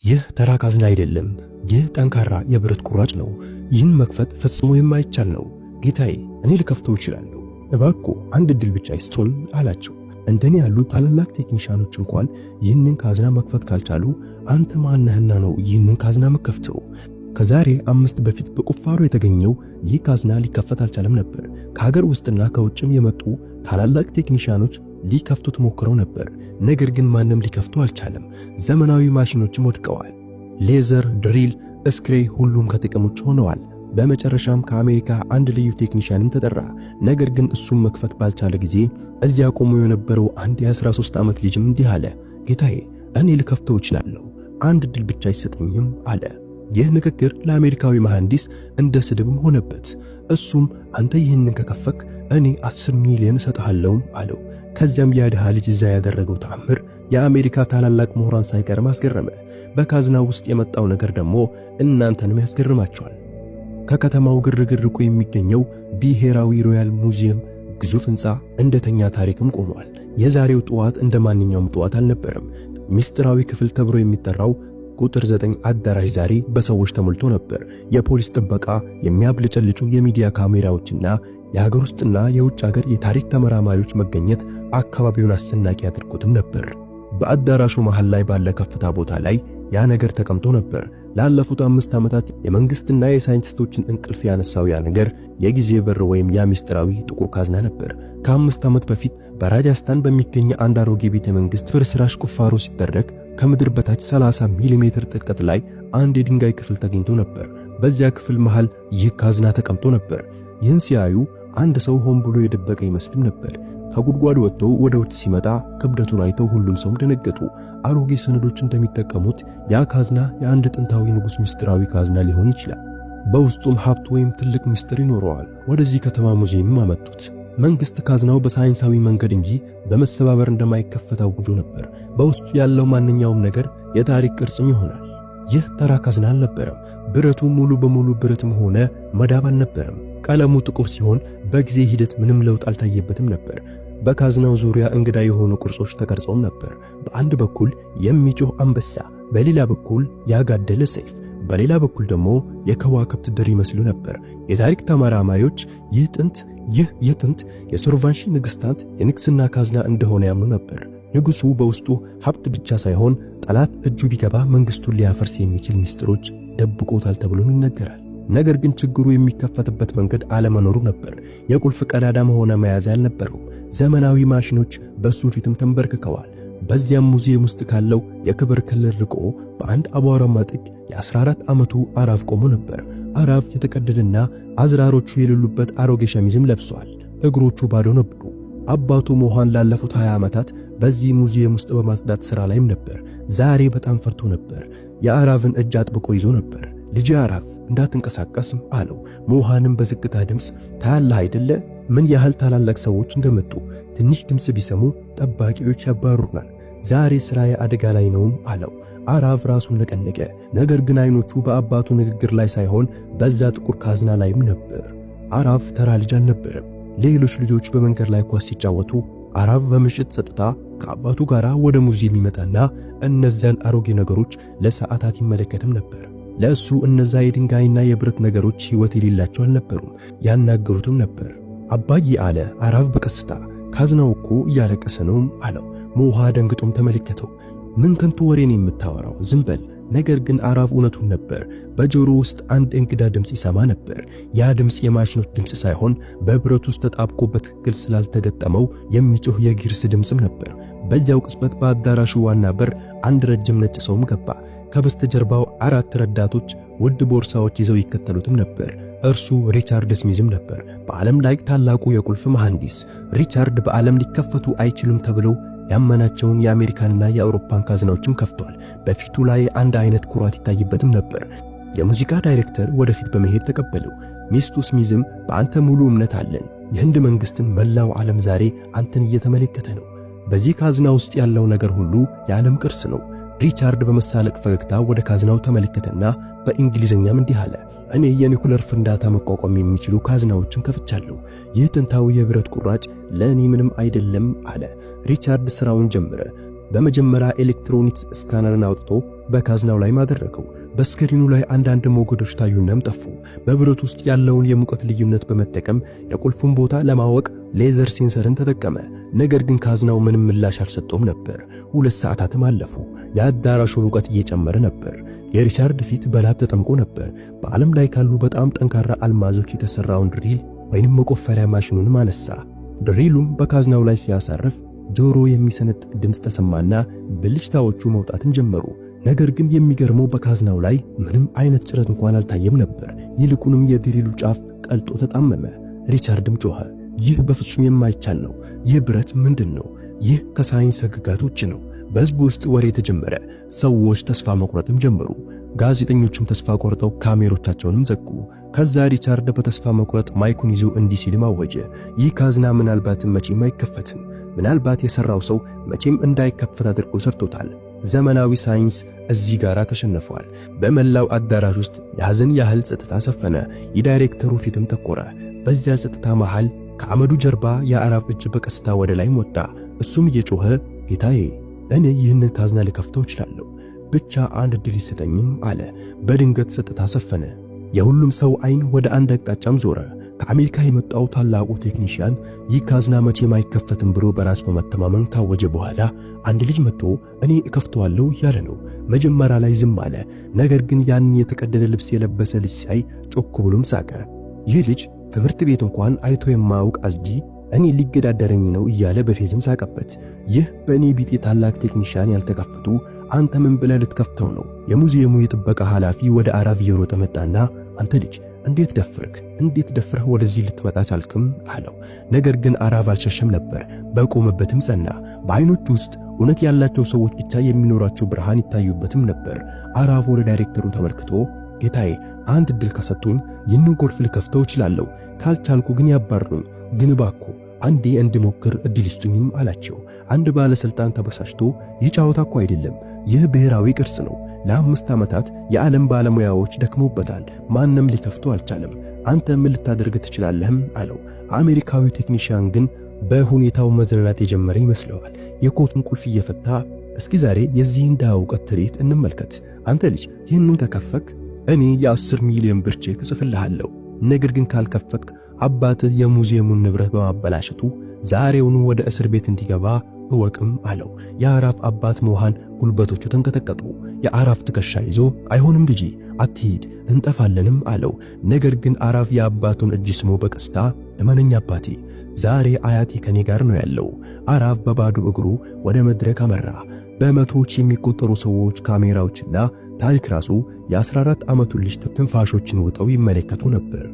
ይህ ተራ ካዝና አይደለም። ይህ ጠንካራ የብረት ቁራጭ ነው። ይህን መክፈት ፈጽሞ የማይቻል ነው። ጌታዬ፣ እኔ ልከፍተው እችላለሁ። እባክዎ አንድ ዕድል ብቻ ይስጡን አላቸው። እንደኔ ያሉ ታላላቅ ቴክኒሻኖች እንኳን ይህንን ካዝና መክፈት ካልቻሉ አንተ ማነህና ነው ይህንን ካዝና መከፍተው? ከዛሬ 5 በፊት በቁፋሮ የተገኘው ይህ ካዝና ሊከፈት አልቻለም ነበር። ከሀገር ውስጥና ከውጭም የመጡ ታላላቅ ቴክኒሻኖች ሊከፍቱት ሞክረው ነበር። ነገር ግን ማንም ሊከፍቱ አልቻለም። ዘመናዊ ማሽኖችም ወድቀዋል። ሌዘር፣ ድሪል፣ ስክሬ ሁሉም ከጥቅም ውጭ ሆነዋል። በመጨረሻም ከአሜሪካ አንድ ልዩ ቴክኒሻንም ተጠራ። ነገር ግን እሱም መክፈት ባልቻለ ጊዜ እዚያ ቆሞ የነበረው አንድ የ13 ዓመት ልጅም እንዲህ አለ፣ ጌታዬ፣ እኔ ልከፍተው እችላለሁ፣ አንድ ዕድል ብቻ አይሰጠኝም አለ። ይህ ንግግር ለአሜሪካዊ መሐንዲስ እንደ ስድብም ሆነበት። እሱም አንተ ይህንን ከከፈክ እኔ 10 ሚሊዮን እሰጥሃለሁ አለው። ከዚያም ያ ድሃ ልጅ እዛ ያደረገው ተአምር የአሜሪካ ታላላቅ ምሁራን ሳይቀርም አስገረመ። በካዝናው ውስጥ የመጣው ነገር ደግሞ እናንተንም ያስገርማቸዋል። ከከተማው ግርግር ርቆ የሚገኘው ብሔራዊ ሮያል ሙዚየም ግዙፍ ሕንፃ እንደተኛ ታሪክም ቆሟል። የዛሬው ጠዋት እንደ ማንኛውም ጠዋት አልነበረም። ሚስጥራዊ ክፍል ተብሎ የሚጠራው ቁጥር 9 አዳራሽ ዛሬ በሰዎች ተሞልቶ ነበር። የፖሊስ ጥበቃ፣ የሚያብለጨልጩ የሚዲያ ካሜራዎችና የሀገር ውስጥና የውጭ ሀገር የታሪክ ተመራማሪዎች መገኘት አካባቢውን አስደናቂ አድርጎትም ነበር። በአዳራሹ መሃል ላይ ባለ ከፍታ ቦታ ላይ ያ ነገር ተቀምጦ ነበር። ላለፉት 5 ዓመታት የመንግስትና የሳይንቲስቶችን እንቅልፍ ያነሳው ያ ነገር የጊዜ በር ወይም ያ ሚስጥራዊ ጥቁር ካዝና ነበር። ከ5 ዓመት በፊት በራጃስታን በሚገኝ አንድ አሮጌ ቤተ መንግስት ፍርስራሽ ቁፋሮ ሲደረግ ከምድር በታች 30 ሚሊ ሜትር ጥልቀት ላይ አንድ የድንጋይ ክፍል ተገኝቶ ነበር። በዚያ ክፍል መሃል ይህ ካዝና ተቀምጦ ነበር። ይህን ሲያዩ አንድ ሰው ሆን ብሎ የደበቀ ይመስልም ነበር። ከጉድጓዱ ወጥቶ ወደ ውጭ ሲመጣ ክብደቱን አይተው ሁሉም ሰው ደነገጡ። አሮጌ ሰነዶች እንደሚጠቀሙት ያ ካዝና የአንድ ጥንታዊ ንጉሥ ምስጢራዊ ካዝና ሊሆን ይችላል። በውስጡም ሀብት ወይም ትልቅ ምስጢር ይኖረዋል። ወደዚህ ከተማ ሙዚየም አመጡት። መንግስት ካዝናው በሳይንሳዊ መንገድ እንጂ በመሰባበር እንደማይከፈት አውጆ ነበር። በውስጡ ያለው ማንኛውም ነገር የታሪክ ቅርጽም ይሆናል። ይህ ተራ ካዝና አልነበረም። ብረቱ ሙሉ በሙሉ ብረትም ሆነ መዳብ አልነበረም። ቀለሙ ጥቁር ሲሆን በጊዜ ሂደት ምንም ለውጥ አልታየበትም ነበር። በካዝናው ዙሪያ እንግዳ የሆኑ ቅርጾች ተቀርጸውም ነበር። በአንድ በኩል የሚጮህ አንበሳ፣ በሌላ በኩል ያጋደለ ሰይፍ፣ በሌላ በኩል ደግሞ የከዋክብት ድር ይመስሉ ነበር። የታሪክ ተመራማሪዎች ይህ የጥንት የሶርቫንሺ ንግስታት የንግስና ካዝና እንደሆነ ያምኑ ነበር። ንጉሱ በውስጡ ሀብት ብቻ ሳይሆን ጠላት እጁ ቢገባ መንግስቱን ሊያፈርስ የሚችል ምስጢሮች ደብቆታል ተብሎም ይነገራል። ነገር ግን ችግሩ የሚከፈትበት መንገድ አለመኖሩ ነበር። የቁልፍ ቀዳዳም ሆነ መያዣ አልነበረው። ዘመናዊ ማሽኖች በሱ ፊትም ተንበርክከዋል። በዚያም ሙዚየም ውስጥ ካለው የክብር ክልል ርቆ በአንድ አቧራማ ጥግ የ14 ዓመቱ አራፍ ቆሞ ነበር። አራፍ የተቀደደና አዝራሮቹ የሌሉበት አሮጌ ሸሚዝም ለብሷል። እግሮቹ ባዶ ነበሩ። አባቱ ሞሃን ላለፉት 20 ዓመታት በዚህ ሙዚየም ውስጥ በማጽዳት ሥራ ላይም ነበር። ዛሬ በጣም ፈርቶ ነበር። የአራፍን እጅ አጥብቆ ይዞ ነበር። ልጅ አራፍ እንዳትንቀሳቀስም አለው። ሞሃንም በዝግታ ድምፅ ታያለህ አይደለ ምን ያህል ታላላቅ ሰዎች እንደመጡ። ትንሽ ድምፅ ቢሰሙ ጠባቂዎች ያባሩናል። ዛሬ ሥራዬ አደጋ ላይ ነው አለው። አራፍ ራሱን ነቀነቀ። ነገር ግን አይኖቹ በአባቱ ንግግር ላይ ሳይሆን በዛ ጥቁር ካዝና ላይም ነበር። አራፍ ተራ ልጅ አልነበረም። ሌሎች ልጆች በመንገድ ላይ ኳስ ሲጫወቱ አራፍ በምሽት ጸጥታ ከአባቱ ጋር ወደ ሙዚየም ይመጣና እነዚያን አሮጌ ነገሮች ለሰዓታት ይመለከትም ነበር። ለእሱ እነዛ የድንጋይና የብረት ነገሮች ሕይወት የሌላቸው አልነበሩም። ያናገሩትም ነበር። አባዬ አለ አራፍ በቀስታ። ካዝናው እኮ እያለቀሰ ነው አለው። ሞሃ ደንግጦም ተመለከተው። ምን ከንቱ ወሬን የምታወራው? ዝም በል። ነገር ግን አራፍ እውነቱን ነበር። በጆሮ ውስጥ አንድ እንግዳ ድምፅ ይሰማ ነበር። ያ ድምፅ የማሽኖች ድምፅ ሳይሆን በብረት ውስጥ ተጣብቆ በትክክል ስላልተገጠመው የሚጮህ የጊርስ ድምፅም ነበር። በዚያው ቅጽበት በአዳራሹ ዋና በር አንድ ረጅም ነጭ ሰውም ገባ። ከበስተጀርባው 4 ረዳቶች ውድ ቦርሳዎች ይዘው ይከተሉትም ነበር። እርሱ ሪቻርድ ስሚዝም ነበር፣ በዓለም ላይ ታላቁ የቁልፍ መሐንዲስ። ሪቻርድ በዓለም ሊከፈቱ አይችሉም ተብለው ያመናቸውን የአሜሪካንና የአውሮፓን ካዝናዎችም ከፍቷል። በፊቱ ላይ አንድ አይነት ኩራት ይታይበትም ነበር። የሙዚቃ ዳይሬክተር ወደፊት በመሄድ ተቀበለው። ሚስቱ ስሚዝም በአንተ ሙሉ እምነት አለን። የህንድ መንግስትን መላው ዓለም ዛሬ አንተን እየተመለከተ ነው። በዚህ ካዝና ውስጥ ያለው ነገር ሁሉ የዓለም ቅርስ ነው። ሪቻርድ በመሳለቅ ፈገግታ ወደ ካዝናው ተመለከተና በእንግሊዝኛም እንዲህ አለ፣ እኔ የኒኩለር ፍንዳታ መቋቋም የሚችሉ ካዝናዎችን ከፍቻለሁ። ይህ ጥንታዊ የብረት ቁራጭ ለእኔ ምንም አይደለም አለ። ሪቻርድ ስራውን ጀመረ። በመጀመሪያ ኤሌክትሮኒክስ ስካነርን አውጥቶ በካዝናው ላይ ማደረገው። በስክሪኑ ላይ አንዳንድ ሞገዶች ታዩናም ጠፉ። በብረት ውስጥ ያለውን የሙቀት ልዩነት በመጠቀም የቁልፉን ቦታ ለማወቅ ሌዘር ሴንሰርን ተጠቀመ። ነገር ግን ካዝናው ምንም ምላሽ አልሰጠውም ነበር። 2 ሰዓታትም አለፉ። የአዳራሹ ሙቀት እየጨመረ ነበር። የሪቻርድ ፊት በላብ ተጠምቆ ነበር። በዓለም ላይ ካሉ በጣም ጠንካራ አልማዞች የተሰራውን ድሪል ወይንም መቆፈሪያ ማሽኑን አነሳ። ድሪሉም በካዝናው ላይ ሲያሳርፍ ጆሮ የሚሰነጥቅ ድምፅ ተሰማና ብልጭታዎቹ መውጣትን ጀመሩ። ነገር ግን የሚገርመው በካዝናው ላይ ምንም አይነት ጭረት እንኳን አልታየም ነበር። ይልቁንም የድሪሉ ጫፍ ቀልጦ ተጣመመ። ሪቻርድም ጮኸ፣ ይህ በፍጹም የማይቻል ነው! ይህ ብረት ምንድን ነው? ይህ ከሳይንስ ሕግጋት ውጭ ነው! በሕዝቡ ውስጥ ወሬ ተጀመረ። ሰዎች ተስፋ መቁረጥም ጀመሩ። ጋዜጠኞችም ተስፋ ቆርጠው ካሜሮቻቸውንም ዘጉ። ከዛ ሪቻርድ በተስፋ መቁረጥ ማይኩን ይዞ እንዲህ ሲልም አወጀ፣ ይህ ካዝና ምናልባትም መቼም አይከፈትም። ምናልባት የሰራው ሰው መቼም እንዳይከፈት አድርጎ ሰርቶታል። ዘመናዊ ሳይንስ እዚህ ጋር ተሸንፏል። በመላው አዳራሽ ውስጥ የሐዘን ያህል ጸጥታ ሰፈነ። የዳይሬክተሩ ፊትም ተኮረ። በዚያ ጸጥታ መሃል ከአመዱ ጀርባ የአራፍ እጅ በቀስታ ወደ ላይ ወጣ። እሱም እየጮኸ ጌታዬ፣ እኔ ይህንን ካዝና ልከፍተው እችላለሁ፣ ብቻ አንድ ዕድል ይሰጠኝም አለ። በድንገት ጸጥታ ሰፈነ። የሁሉም ሰው አይን ወደ አንድ አቅጣጫም ዞረ። ከአሜሪካ የመጣው ታላቁ ቴክኒሽያን ይህ ካዝና መቼም አይከፈትም ብሎ በራስ በመተማመን ካወጀ በኋላ አንድ ልጅ መጥቶ እኔ እከፍተዋለሁ ያለ ነው። መጀመሪያ ላይ ዝም አለ። ነገር ግን ያን የተቀደደ ልብስ የለበሰ ልጅ ሲያይ ጮክ ብሎም ሳቀ። ይህ ልጅ ትምህርት ቤት እንኳን አይቶ የማያውቅ አዝጂ እኔ ሊገዳደረኝ ነው እያለ በፌዝም ሳቀበት። ይህ በእኔ ቢጤ ታላቅ ቴክኒሽያን ያልተከፈቱ አንተ ምን ብለህ ልትከፍተው ነው? የሙዚየሙ የጥበቃ ኃላፊ ወደ አራፍ እየሮጠ መጣና አንተ ልጅ እንዴት ደፍረህ ወደዚህ ልትመጣ ቻልክም አለው። ነገር ግን አራፍ አልሸሸም ነበር። በቆመበትም ጸና። በአይኖቹ ውስጥ እውነት ያላቸው ሰዎች ብቻ የሚኖራቸው ብርሃን ይታዩበትም ነበር። አራፍ ወደ ዳይሬክተሩ ተመልክቶ ጌታዬ፣ አንድ ዕድል ከሰጡኝ ይህንን ቁልፍ ልከፍተው እችላለሁ፣ ካልቻልኩ ግን ያባርሩኝ። ግን እባክዎ አንዴ እንድሞክር ዕድል ይስጡኝም አላቸው። አንድ ባለስልጣን ተበሳጭቶ ይህ ጨዋታ እኮ አይደለም፣ ይህ ብሔራዊ ቅርስ ነው። ለ5 ዓመታት የዓለም ባለሙያዎች ደክሞበታል። ማንም ሊከፍተው አልቻለም። አንተ ምን ልታደርግ ትችላለህም አለው። አሜሪካዊው ቴክኒሽያን ግን በሁኔታው መዝናናት የጀመረ ይመስለዋል። የኮቱን ቁልፍ እየፈታ እስኪ ዛሬ የዚህን ድሃ ዕውቀት ትርኢት እንመልከት። አንተ ልጅ ይህንን ከከፈክ እኔ የ10 ሚሊዮን ብር ቼክ እጽፍልሃለሁ። ነገር ግን ካልከፈትክ አባትህ የሙዚየሙን ንብረት በማበላሸቱ ዛሬውኑ ወደ እስር ቤት እንዲገባ እወቅም አለው። የአራፍ አባት ሞሃን ጉልበቶቹ ተንቀጠቀጡ። የአራፍ ትከሻ ይዞ አይሆንም ልጄ አትሂድ፣ እንጠፋለንም አለው። ነገር ግን አራፍ የአባቱን እጅ ስሞ በቀስታ እመነኛ አባቴ፣ ዛሬ አያቴ ከኔ ጋር ነው ያለው። አራፍ በባዶ እግሩ ወደ መድረክ አመራ። በመቶዎች የሚቆጠሩ ሰዎች፣ ካሜራዎችና ታሪክ ራሱ የ14 ዓመቱን ልጅ ትንፋሾችን ውጠው ይመለከቱ ነበር።